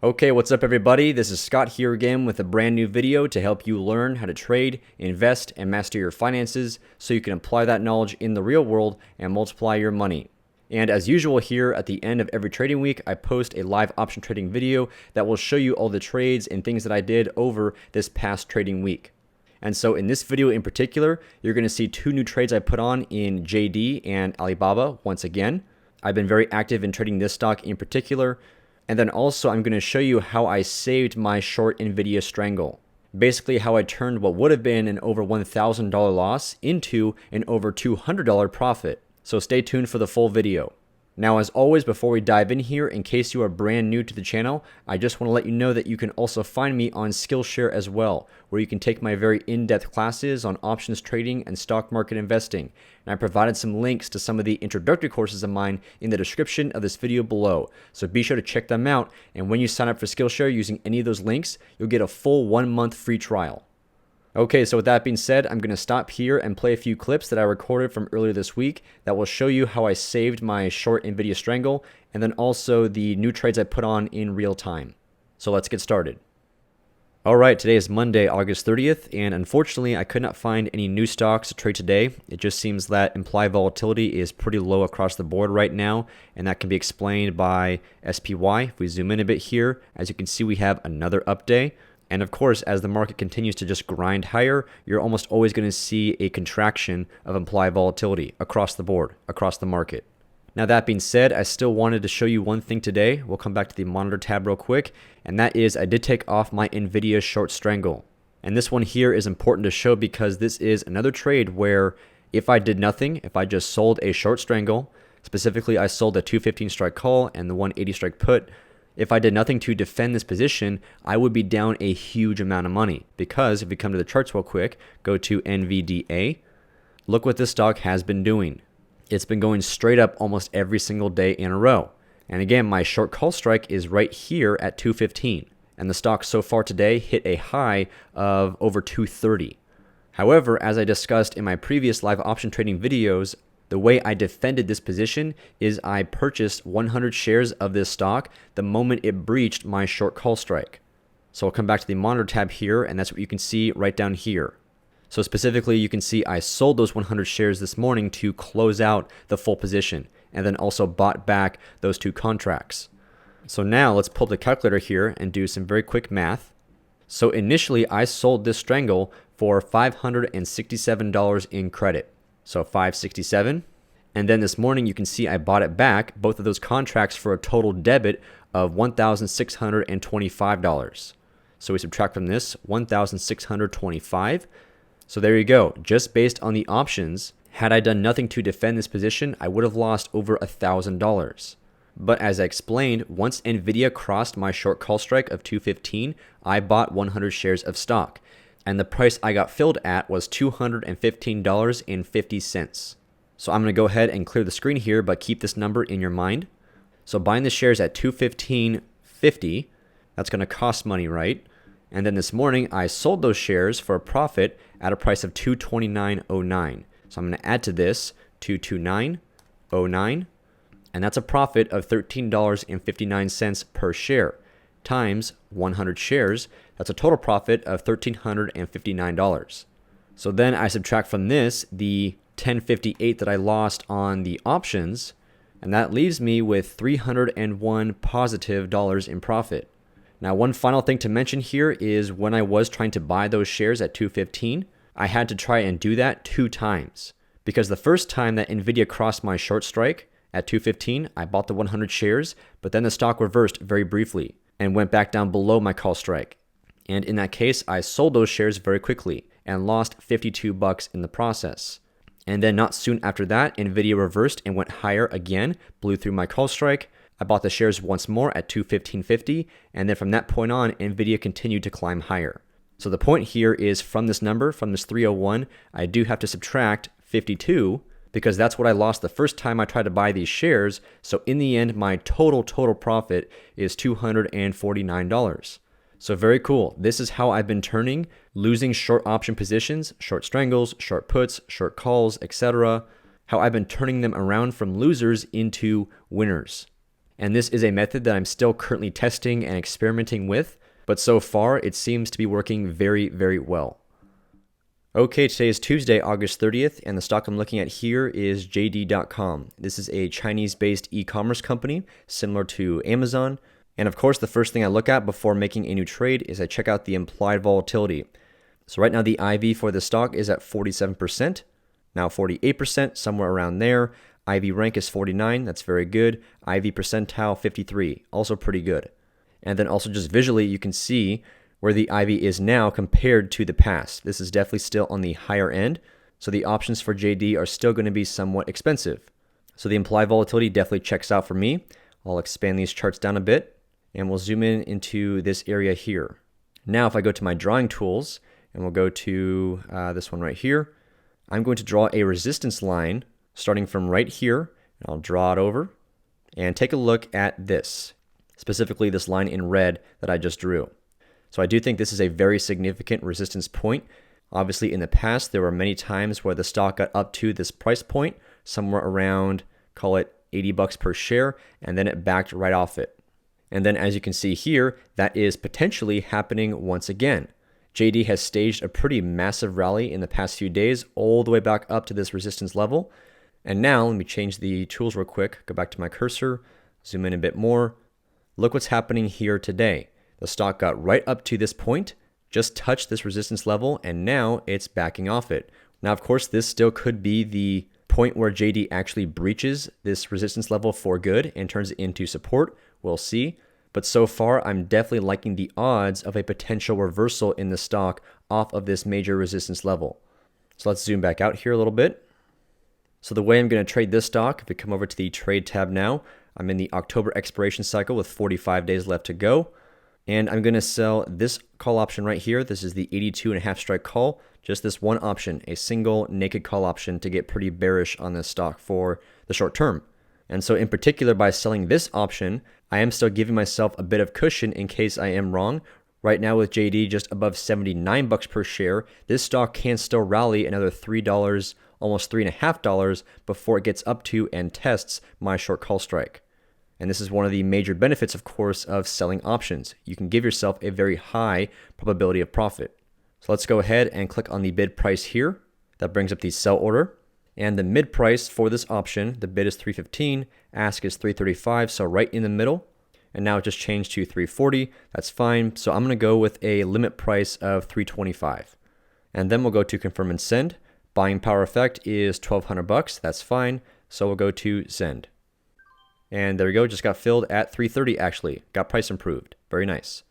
Okay, what's up everybody? This is Scott here again with a brand new video to help you learn how to trade, invest, and master your finances so you can apply that knowledge in the real world and multiply your money. And as usual here at the end of every trading week, I post a live option trading video that will show you all the trades and things that I did over this past trading week. And so in this video in particular, you're going to see two new trades I put on in JD and Alibaba once again. I've been very active in trading this stock in particular. And then also I'm going to show you how I saved my short Nvidia Strangle. Basically how I turned what would have been an over $1,000 loss into an over $200 profit. So stay tuned for the full video. Now as always, before we dive in here, in case you are brand new to the channel, I just want to let you know that you can also find me on SKILLSHARE as well, where you can take my very in-depth classes on options trading and stock market investing. And I provided some links to some of the introductory courses of mine in the description of this video below. So be sure to check them out, and when you sign up for SKILLSHARE using any of those links, you'll get a full 1-month free trial. Okay, so with that being said, I'm going to stop here and play a few clips that I recorded from earlier this week that will show you how I saved my short Nvidia Strangle, and then also the new trades I put on in real time. So let's get started. Alright, today is Monday, August 30th, and unfortunately I could not find any new stocks to trade today. It just seems that implied volatility is pretty low across the board right now, and that can be explained by SPY. If we zoom in a bit here, as you can see, we have another up day. And of course, as the market continues to just grind higher, you're almost always going to see a contraction of implied volatility across the board, across the market. Now that being said, I still wanted to show you one thing today. We'll come back to the monitor tab real quick, and that is I did take off my Nvidia short Strangle. And this one here is important to show because this is another trade where if I did nothing, if I just sold a short Strangle, specifically I sold a 215 strike call and the 180 strike put, if I did nothing to defend this position, I would be down a huge amount of money. Because if we come to the charts real quick, go to NVDA, look what this stock has been doing. It's been going straight up almost every single day in a row. And again, my short call strike is right here at 215. And the stock so far today hit a high of over 230. However, as I discussed in my previous live option trading videos, the way I defended this position is I purchased 100 shares of this stock the moment it breached my short call strike. So I'll come back to the monitor tab here, and that's what you can see right down here. So specifically, you can see I sold those 100 shares this morning to close out the full position, and then also bought back those two contracts. So now let's pull up the calculator here and do some very quick math. So initially, I sold this Strangle for $567 in credit. So 567, and then this morning you can see I bought it back, both of those contracts, for a total debit of $1,625. So we subtract from this $1,625. So there you go. Just based on the options, had I done nothing to defend this position, I would have lost over $1,000. But as I explained, once Nvidia crossed my short call strike of 215, I bought 100 shares of stock. And the price I got filled at was $215.50. So I'm going to go ahead and clear the screen here, but keep this number in your mind. So buying the shares at $215.50, that's going to cost money, right? And then this morning I sold those shares for a profit at a price of $229.09. So I'm going to add to this $229.09, and that's a profit of $13.59 per share times 100 shares. That's a total profit of $1,359. So then I subtract from this the $10.58 that I lost on the options, and that leaves me with $301 positive dollars in profit. Now, one final thing to mention here is when I was trying to buy those shares at 215, I had to try and do that 2 times. Because the first time that Nvidia crossed my short strike at 215, I bought the 100 shares, but then the stock reversed very briefly and went back down below my call strike. And in that case, I sold those shares very quickly and lost $52 in the process. And then not soon after that, Nvidia reversed and went higher again, blew through my call strike. I bought the shares once more at $215.50, and then from that point on, Nvidia continued to climb higher. So the point here is from this number, from this 301, I do have to subtract 52 because that's what I lost the first time I tried to buy these shares. So in the end, my total profit is $249. So very cool. This is how I've been turning losing short option positions, short strangles, short puts, short calls, etc. How I've been turning them around from losers into winners. And this is a method that I'm still currently testing and experimenting with, but so far it seems to be working very, very well. Okay, today is Tuesday, August 30th, and the stock I'm looking at here is JD.com. This is a Chinese-based e-commerce company similar to Amazon. And of course, the first thing I look at before making a new trade is I check out the implied volatility. So right now the IV for the stock is at 47%, now 48%, somewhere around there. IV rank is 49, that's very good. IV percentile 53, also pretty good. And then also just visually, you can see where the IV is now compared to the past. This is definitely still on the higher end, so the options for JD are still going to be somewhat expensive. So the implied volatility definitely checks out for me. I'll expand these charts down a bit, and we'll zoom in into this area here. Now if I go to my drawing tools, and we'll go to this one right here, I'm going to draw a resistance line starting from right here, and I'll draw it over, and take a look at this, specifically this line in red that I just drew. So I do think this is a very significant resistance point. Obviously in the past, there were many times where the stock got up to this price point, somewhere around, call it 80 bucks per share, and then it backed right off it. And then as you can see here, that is potentially happening once again. JD has staged a pretty massive rally in the past few days, all the way back up to this resistance level. And now, let me change the tools real quick, go back to my cursor, zoom in a bit more. Look what's happening here today. The stock got right up to this point, just touched this resistance level, and now it's backing off it. Now, of course, this still could be the point where JD actually breaches this resistance level for good and turns it into support. We'll see. But so far, I'm definitely liking the odds of a potential reversal in the stock off of this major resistance level. So let's zoom back out here a little bit. So the way I'm going to trade this stock, if we come over to the trade tab now, I'm in the October expiration cycle with 45 days left to go. And I'm going to sell this call option right here. This is the 82.5 strike call, just this one option, a single naked call option to get pretty bearish on this stock for the short term. And so in particular, by selling this option, I am still giving myself a bit of cushion in case I am wrong. Right now with JD just above 79 bucks per share, this stock can still rally another $3, almost $3.50 before it gets up to and tests my short call strike. And this is one of the major benefits, of course, of selling options. You can give yourself a very high probability of profit. So let's go ahead and click on the bid price here. That brings up the sell order. And the mid price for this option, the bid is $315, ask is $335, so right in the middle. And now it just changed to $340. That's fine. So I'm going to go with a limit price of $325. And then we'll go to confirm and send. Buying power effect is $1,200. That's fine. So we'll go to send. And there we go, just got filled at $330 actually. Got price improved. Very nice.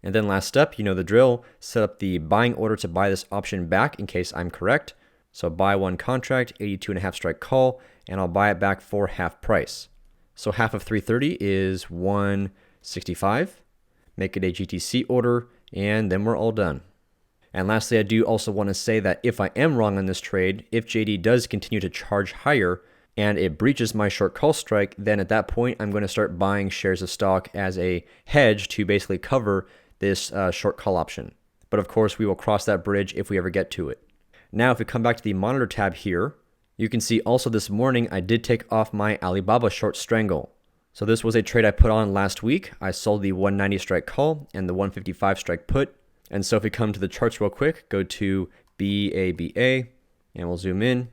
And then last step, you know the drill, set up the buying order to buy this option back in case I'm correct. So buy one contract, 82.5 strike call, and I'll buy it back for half price. So half of 330 is 165. Make it a GTC order, and then we're all done. And lastly, I do also want to say that if I am wrong on this trade, if JD does continue to charge higher, and it breaches my short call strike, then at that point, I'm going to start buying shares of stock as a hedge to basically cover this short call option. But of course, we will cross that bridge if we ever get to it. Now, if we come back to the monitor tab here, you can see also this morning, I did take off my Alibaba short Strangle. So this was a trade I put on last week. I sold the 190 strike call and the 155 strike put. And so if we come to the charts real quick, go to BABA, and we'll zoom in.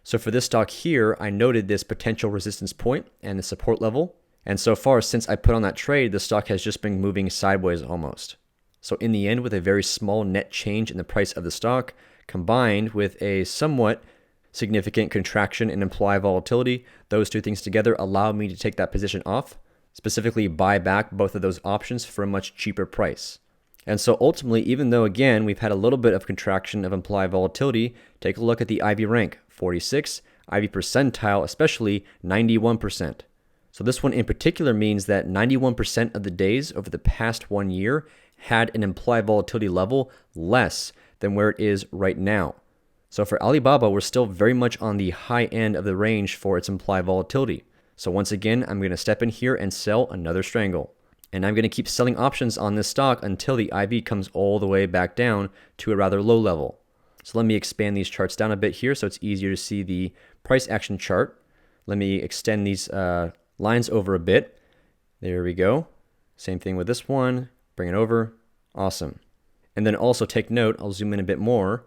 So for this stock here, I noted this potential resistance point and the support level. And so far, since I put on that trade, the stock has just been moving sideways almost. So in the end, with a very small net change in the price of the stock, combined with a somewhat significant contraction in implied volatility, those two things together allow me to take that position off, specifically buy back both of those options for a much cheaper price. And so ultimately, even though again, we've had a little bit of contraction of implied volatility, take a look at the IV rank, 46, IV percentile, especially 91%. So this one in particular means that 91% of the days over the past 1 year had an implied volatility level less than where it is right now. So for Alibaba, we're still very much on the high end of the range for its implied volatility. So once again, I'm going to step in here and sell another Strangle. And I'm going to keep selling options on this stock until the IV comes all the way back down to a rather low level. So let me expand these charts down a bit here so it's easier to see the price action chart. Let me extend these lines over a bit. There we go. Same thing with this one. Bring it over. Awesome. And then also take note, I'll zoom in a bit more.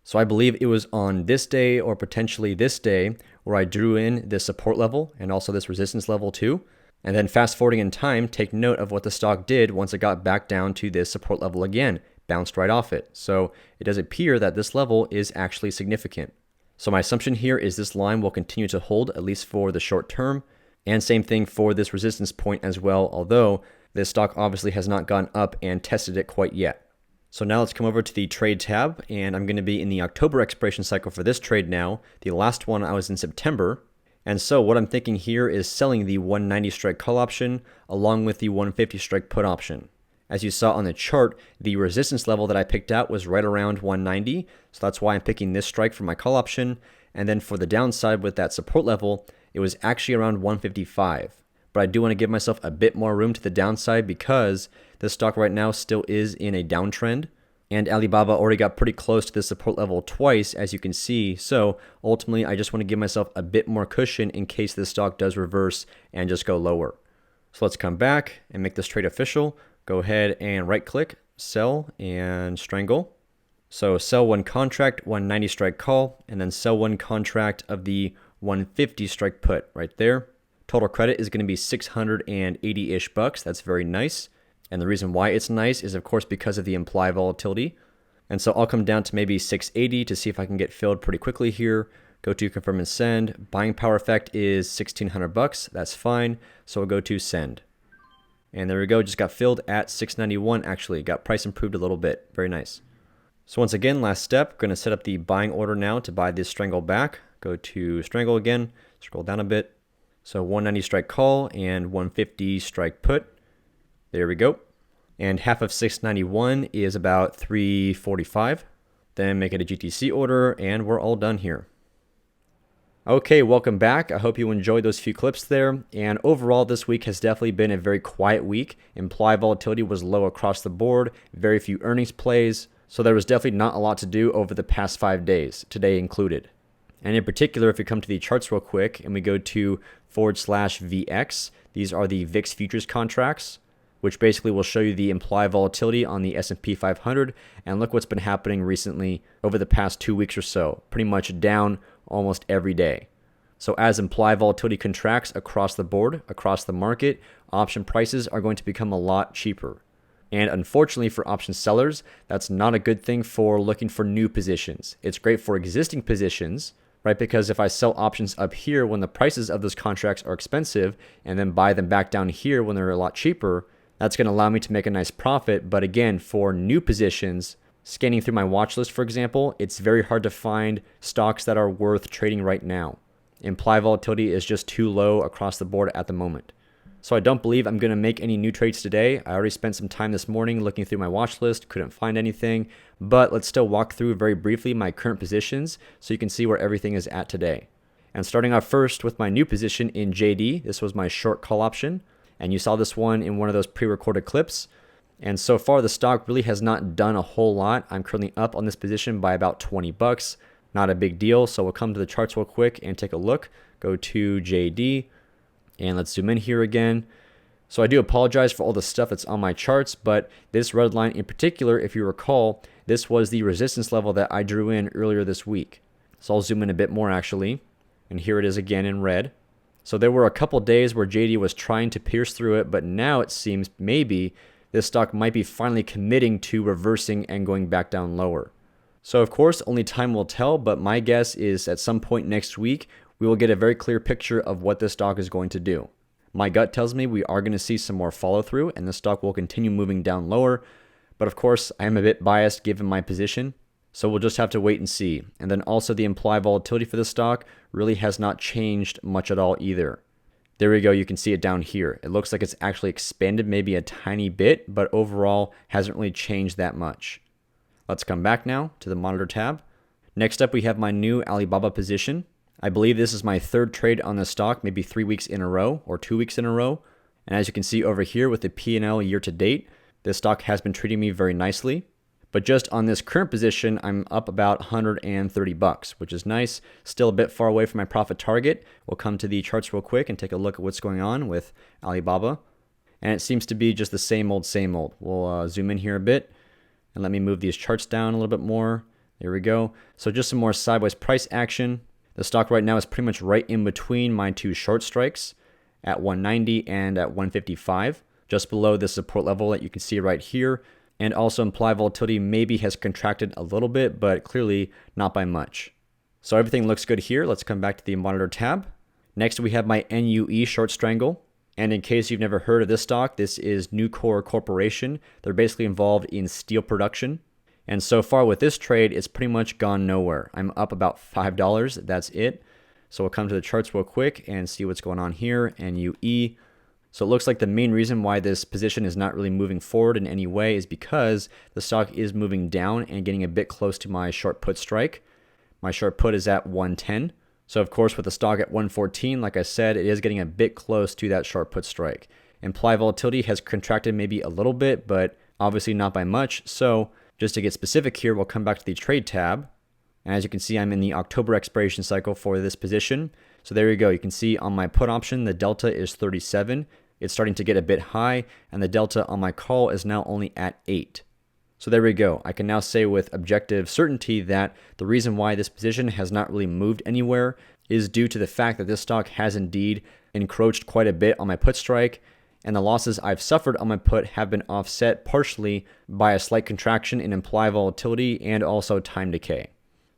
So I believe it was on this day or potentially this day where I drew in this support level and also this resistance level too. And then fast forwarding in time, take note of what the stock did once it got back down to this support level again, bounced right off it. So it does appear that this level is actually significant. So my assumption here is this line will continue to hold at least for the short term. And same thing for this resistance point as well, although this stock obviously has not gone up and tested it quite yet. So now let's come over to the trade tab, and I'm going to be in the October expiration cycle for this trade now. The last one I was in September. And so what I'm thinking here is selling the 190 strike call option along with the 150 strike put option. As you saw on the chart, the resistance level that I picked out was right around 190. So that's why I'm picking this strike for my call option. And then for the downside with that support level, it was actually around 155. But I do want to give myself a bit more room to the downside because this stock right now still is in a downtrend. And Alibaba already got pretty close to the support level twice, as you can see. So ultimately, I just want to give myself a bit more cushion in case this stock does reverse and just go lower. So let's come back and make this trade official. Go ahead and right click, sell, and strangle. So sell one contract, 190 strike call, and then sell one contract of the 150 strike put right there. Total credit is going to be 680-ish bucks. That's very nice. And the reason why it's nice is, of course, because of the implied volatility. And so I'll come down to maybe 680 to see if I can get filled pretty quickly here. Go to confirm and send. Buying power effect is 1,600 bucks. That's fine. So we'll go to send. And there we go. Just got filled at 691 actually. Got price improved a little bit. Very nice. So once again, last step, going to set up the buying order now to buy this Strangle back. Go to Strangle again. Scroll down a bit. So 190 strike call and 150 strike put. There we go. And half of 691 is about 345. Then make it a GTC order and we're all done here. Okay, welcome back. I hope you enjoyed those few clips there. And overall, this week has definitely been a very quiet week. Implied volatility was low across the board, very few earnings plays. So there was definitely not a lot to do over the past 5 days, today included. And in particular, if we come to the charts real quick and we go to /VX, these are the Vix Futures Contracts, which basically will show you the implied volatility on the S&P 500. And look what's been happening recently over the past 2 weeks or so, pretty much down almost every day. So as implied volatility contracts across the board, across the market, option prices are going to become a lot cheaper. And unfortunately for option sellers, that's not a good thing for looking for new positions. It's great for existing positions, right? Because if I sell options up here when the prices of those contracts are expensive and then buy them back down here when they're a lot cheaper, that's going to allow me to make a nice profit. But again, for new positions, scanning through my watch list, for example, it's very hard to find stocks that are worth trading right now. Implied volatility is just too low across the board at the moment. So I don't believe I'm going to make any new trades today. I already spent some time this morning looking through my watch list, couldn't find anything, but let's still walk through very briefly my current positions so you can see where everything is at today. And starting off first with my new position in JD, this was my short call option, and you saw this one in one of those pre-recorded clips. And so far the stock really has not done a whole lot. I'm currently up on this position by about 20 bucks. Not a big deal. So we'll come to the charts real quick and take a look. Go to JD. And let's zoom in here again. So I do apologize for all the stuff that's on my charts, but this red line in particular, if you recall, this was the resistance level that I drew in earlier this week. So I'll zoom in a bit more actually. And here it is again in red. So there were a couple days where JD was trying to pierce through it, but now it seems maybe this stock might be finally committing to reversing and going back down lower. So of course, only time will tell, but my guess is at some point next week, we will get a very clear picture of what this stock is going to do. My gut tells me we are going to see some more follow through and the stock will continue moving down lower. But of course, I am a bit biased given my position. So we'll just have to wait and see. And then also the implied volatility for the stock really has not changed much at all either. There we go. You can see it down here. It looks like it's actually expanded maybe a tiny bit, but overall hasn't really changed that much. Let's come back now to the monitor tab. Next up, we have my new Alibaba position. I believe this is my third trade on the stock, maybe 3 weeks in a row or 2 weeks in a row. And as you can see over here with the P&L year to date, this stock has been treating me very nicely. But just on this current position, I'm up about 130 bucks, which is nice. Still a bit far away from my profit target. We'll come to the charts real quick and take a look at what's going on with Alibaba. And it seems to be just the same old, same old. We'll zoom in here a bit and let me move these charts down a little bit more. There we go. So just some more sideways price action. The stock right now is pretty much right in between my two short strikes at 190 and at 155, just below the support level that you can see right here. And also implied volatility maybe has contracted a little bit, but clearly not by much. So everything looks good here. Let's come back to the monitor tab. Next, we have my NUE short strangle. And in case you've never heard of this stock, this is Nucor Corporation. They're basically involved in steel production. And so far with this trade, it's pretty much gone nowhere. I'm up about $5. That's it. So we'll come to the charts real quick and see what's going on here. NUE. So it looks like the main reason why this position is not really moving forward in any way is because the stock is moving down and getting a bit close to my short put strike. My short put is at 110. So of course with the stock at 114, like I said, it is getting a bit close to that short put strike. Implied volatility has contracted maybe a little bit, but obviously not by much. So just to get specific here, we'll come back to the trade tab. And as you can see, I'm in the October expiration cycle for this position. So there you go. You can see on my put option, the delta is 37. It's starting to get a bit high, and the delta on my call is now only at 8. So there we go. I can now say with objective certainty that the reason why this position has not really moved anywhere is due to the fact that this stock has indeed encroached quite a bit on my put strike, and the losses I've suffered on my put have been offset partially by a slight contraction in implied volatility and also time decay.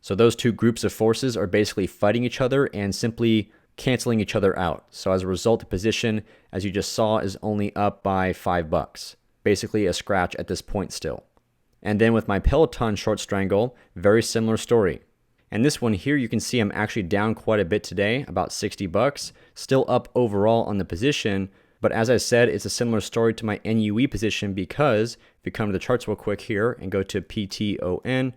So those two groups of forces are basically fighting each other and simply canceling each other out. So as a result, the position, as you just saw, is only up by $5. Basically a scratch at this point still. And then with my Peloton short strangle, very similar story. And this one here, you can see I'm actually down quite a bit today, about $60. Still up overall on the position. But as I said, it's a similar story to my NUE position because if you come to the charts real quick here and go to PTON,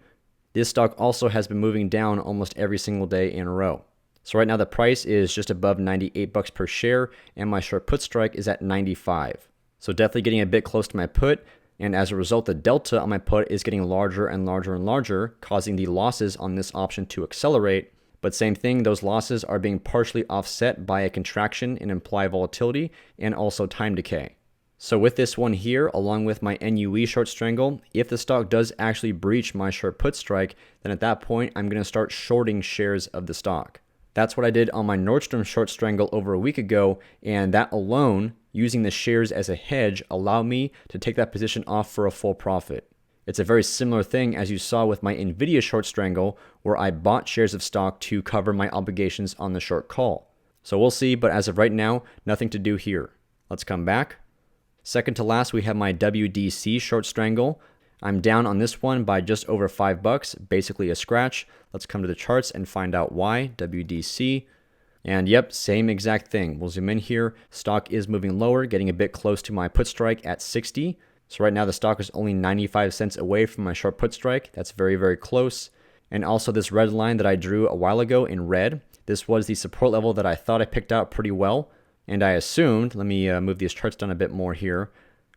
this stock also has been moving down almost every single day in a row. So right now the price is just above 98 bucks per share and my short put strike is at 95. So definitely getting a bit close to my put, and as a result the delta on my put is getting larger and larger and larger, causing the losses on this option to accelerate. But same thing, those losses are being partially offset by a contraction in implied volatility and also time decay. So with this one here, along with my NUE short strangle, if the stock does actually breach my short put strike, then at that point I'm going to start shorting shares of the stock. That's what I did on my Nordstrom short strangle over a week ago, and that alone, using the shares as a hedge, allowed me to take that position off for a full profit. It's a very similar thing as you saw with my Nvidia short strangle, where I bought shares of stock to cover my obligations on the short call. So we'll see, but as of right now, nothing to do here. Let's come back. Second to last, we have my WDC short strangle. I'm down on this one by just over $5, basically a scratch. Let's come to the charts and find out why. WDC. And yep, same exact thing. We'll zoom in here. Stock is moving lower, getting a bit close to my put strike at 60. So right now the stock is only 95 cents away from my short put strike. That's very, very close. And also this red line that I drew a while ago in red, this was the support level that I thought I picked out pretty well. And I assumed, let me move these charts down a bit more here.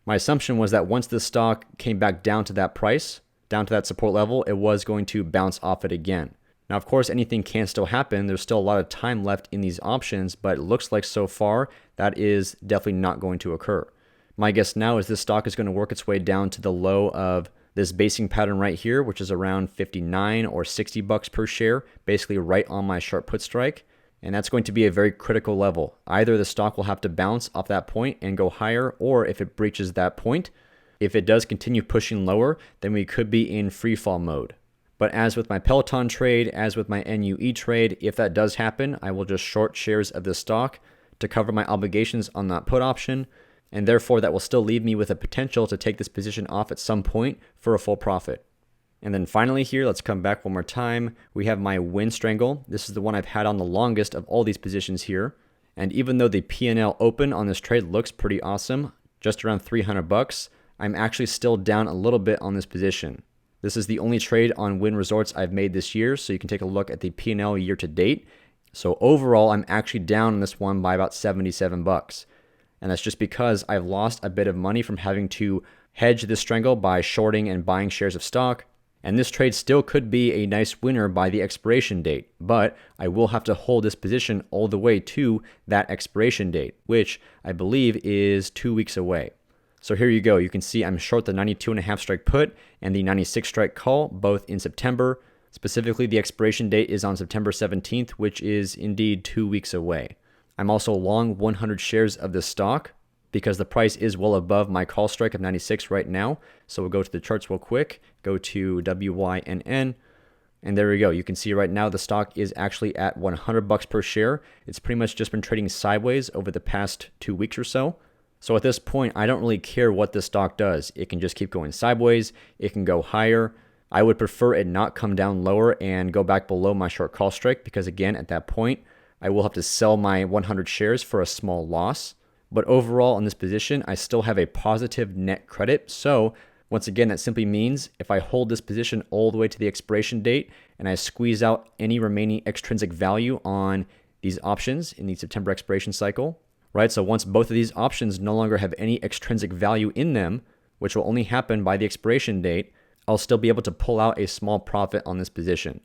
My assumption was that once the stock came back down to that price, down to that support level, it was going to bounce off it again. Now, of course, anything can still happen. There's still a lot of time left in these options, but it looks like so far that is definitely not going to occur. My guess now is this stock is going to work its way down to the low of this basing pattern right here, which is around 59 or 60 bucks per share, basically right on my short put strike. And that's going to be a very critical level. Either the stock will have to bounce off that point and go higher, or if it breaches that point, if it does continue pushing lower, then we could be in free fall mode. But as with my Peloton trade, as with my NUE trade, if that does happen, I will just short shares of the stock to cover my obligations on that put option. And therefore, that will still leave me with a potential to take this position off at some point for a full profit. And then finally here, let's come back one more time. We have my Win Strangle. This is the one I've had on the longest of all these positions here. And even though the P&L open on this trade looks pretty awesome, just around 300 bucks, I'm actually still down a little bit on this position. This is the only trade on Win Resorts I've made this year, so you can take a look at the P&L year to date. So overall, I'm actually down on this one by about 77 bucks. and that's just because I've lost a bit of money from having to hedge this strangle by shorting and buying shares of stock. And this trade still could be a nice winner by the expiration date, but I will have to hold this position all the way to that expiration date, which I believe is 2 weeks away. So here you go. You can see I'm short the 92.5 strike put and the 96 strike call, both in September. Specifically, the expiration date is on September 17th, which is indeed 2 weeks away. I'm also long 100 shares of this stock because the price is well above my call strike of 96 right now. So we'll go to the charts real quick, go to WYNN, and there we go. You can see right now the stock is actually at $100 per share. It's pretty much just been trading sideways over the past 2 weeks or so. So at this point, I don't really care what this stock does. It can just keep going sideways. It can go higher. I would prefer it not come down lower and go back below my short call strike because again, at that point, I will have to sell my 100 shares for a small loss. But overall in this position, I still have a positive net credit. So once again, that simply means if I hold this position all the way to the expiration date and I squeeze out any remaining extrinsic value on these options in the September expiration cycle, right? So once both of these options no longer have any extrinsic value in them, which will only happen by the expiration date, I'll still be able to pull out a small profit on this position.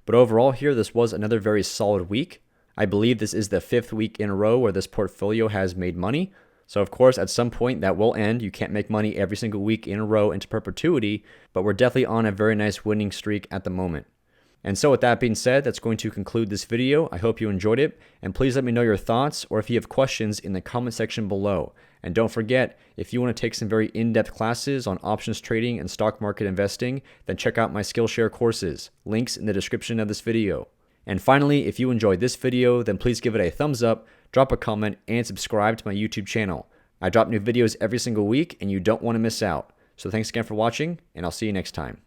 But overall here, this was another very solid week. I believe this is the 5th week in a row where this portfolio has made money. So of course, at some point that will end. You can't make money every single week in a row into perpetuity, but we're definitely on a very nice winning streak at the moment. And so with that being said, that's going to conclude this video. I hope you enjoyed it, and please let me know your thoughts or if you have questions in the comment section below. And don't forget, if you want to take some very in-depth classes on options trading and stock market investing, then check out my SKILLSHARE courses. Links in the description of this video. And finally, if you enjoyed this video, then please give it a thumbs up, drop a comment, and subscribe to my YouTube channel. I drop new videos every single week, and you don't want to miss out. So thanks again for watching, and I'll see you next time.